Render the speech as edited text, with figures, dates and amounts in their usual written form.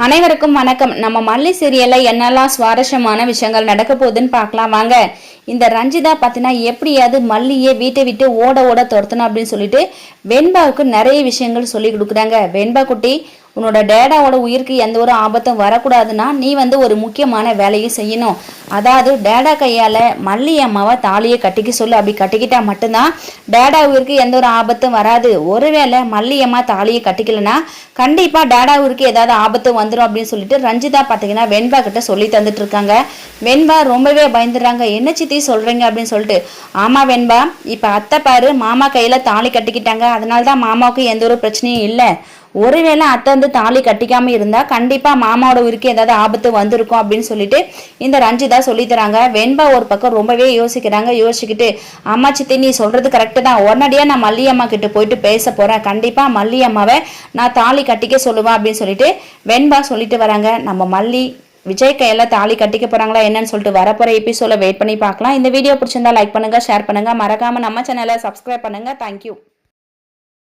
அனைவருக்கும் வணக்கம். நம்ம மல்லி சீரியல்ல என்னெல்லாம் சுவாரஸ்யமான விஷயங்கள் நடக்க போகுதுன்னு பார்க்கலாம் வாங்க. இந்த ரஞ்சிதா பார்த்தீங்கன்னா எப்படியாவது மல்லியை வீட்டை விட்டு ஓட ஓட துரத்தணும் அப்படின்னு சொல்லிட்டு வெண்பாவுக்கு நிறைய விஷயங்கள் சொல்லி கொடுக்குறாங்க. வெண்பா குட்டி, உன்னோட டேடாவோட உயிருக்கு எந்த ஒரு ஆபத்தும் வரக்கூடாதுன்னா நீ ஒரு முக்கியமான வேலையை செய்யணும். அதாவது டேடா கையால் மல்லி அம்மாவை தாலியை கட்டிக்க சொல்லு. அப்படி கட்டிக்கிட்டா மட்டும்தான் டேடா உயிருக்கு எந்த ஒரு ஆபத்தும் வராது. ஒருவேளை மல்லி அம்மா தாலியை கட்டிக்கலன்னா கண்டிப்பாக டேடா உயிருக்கு ஏதாவது ஆபத்து வந்துடும் அப்படின்னு சொல்லிட்டு ரஞ்சிதா பார்த்தீங்கன்னா வெண்பா கிட்ட சொல்லி தந்துட்டு இருக்காங்க. வெண்பா ரொம்பவே பயந்துடுறாங்க. என்ன சித்தி சொல்றீங்க அப்படின்னு சொல்லிட்டு. ஆமா வெண்பா, இப்போ அத்தை பாரு மாமா கையில் தாலி கட்டிக்கிட்டாங்க. அதனால தான் மாமாவுக்கு எந்த ஒரு பிரச்சனையும் இல்லை. ஒருவேளை அத்தை தாலி கட்டிக்காம இருந்தா கண்டிப்பா மாமாவோட உயிருக்கு ஏதாவது ஆபத்து வந்திருக்கும் அப்படின்னு சொல்லிட்டு இந்த ரஞ்சிதா சொல்லி தராங்க. வெண்பா ஒரு பக்கம் ரொம்பவே யோசிக்கிறாங்க. யோசிச்சுக்கிட்டு, அம்மா சித்தி நீ சொல்றது கரெக்டு தான், உடனடியா நான் மல்லி அம்மா கிட்ட போயிட்டு பேச போறேன். கண்டிப்பா மல்லி அம்மாவை நான் தாலி கட்டிக்க சொல்லுவேன் அப்படின்னு சொல்லிட்டு வெண்பா சொல்லிட்டு வராங்க. நம்ம மல்லி விஜய் கையில தாலி கட்டிக்க போறாங்களா என்னன்னு சொல்லிட்டு வரப்போற எபிசோட வெயிட் பண்ணி பார்க்கலாம். இந்த வீடியோ பிடிச்சிருந்தா லைக் பண்ணுங்க, ஷேர் பண்ணுங்க, மறக்காம நம்ம சேனலை சப்ஸ்கிரைப் பண்ணுங்க. தேங்க்யூ.